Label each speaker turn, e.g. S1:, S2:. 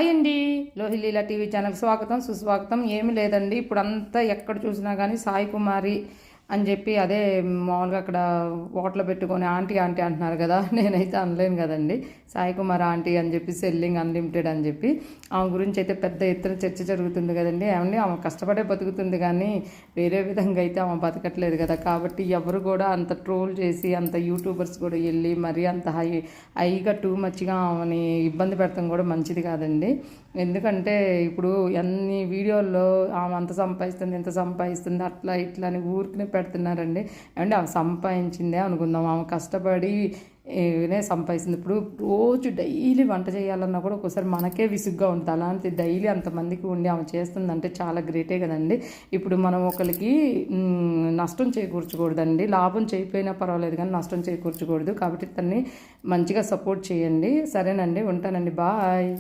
S1: Hi అండి, లోహిలీలా TV ఛానల్కి స్వాగతం సుస్వాగతం. ఏమీ లేదండి, ఇప్పుడు అంతా ఎక్కడ చూసినా కానీ సాయి కుమారి అని చెప్పి అదే మామూలుగా అక్కడ ఓట్లు పెట్టుకొని ఆంటీ ఆంటీ అంటున్నారు కదా. నేనైతే అనలేను కదండి. సాయి కుమార్ ఆంటీ అని చెప్పి సెల్లింగ్ అన్లిమిటెడ్ అని చెప్పి ఆమె గురించి అయితే పెద్ద ఎత్తున చర్చ జరుగుతుంది కదండి. ఏమండి, ఆమె కష్టపడే బతుకుతుంది కానీ వేరే విధంగా అయితే ఆమె బతకట్లేదు కదా. కాబట్టి ఎవరు కూడా అంత ట్రోల్ చేసి అంత యూట్యూబర్స్ కూడా వెళ్ళి మరీ అంత హైగా టూ మచ్గా ఆమెని ఇబ్బంది పెడతాం కూడా మంచిది కాదండి. ఎందుకంటే ఇప్పుడు అన్ని వీడియోల్లో ఆమె అంత సంపాదిస్తుంది ఇంత సంపాదిస్తుంది అట్లా ఇట్లా అని ఊరికనే పెడుతున్నారండి. అంటే ఆమె సంపాదించిందే అనుకుందాం, ఆమె కష్టపడి సంపాదిస్తుంది. ఇప్పుడు రోజు డైలీ వంట చేయాలన్నా కూడా ఒకసారి మనకే విసుగ్గా ఉంటుంది. అలాంటి డైలీ అంతమందికి ఉండి ఆమె చేస్తుందంటే చాలా గ్రేటే కదండి. ఇప్పుడు మనం ఒకరికి నష్టం చేకూర్చకూడదండి. లాభం చేయకపోయినా పర్వాలేదు కానీ నష్టం చేకూర్చకూడదు. కాబట్టి తన్ని మంచిగా సపోర్ట్ చేయండి. సరేనండి, ఉంటానండి, బాయ్.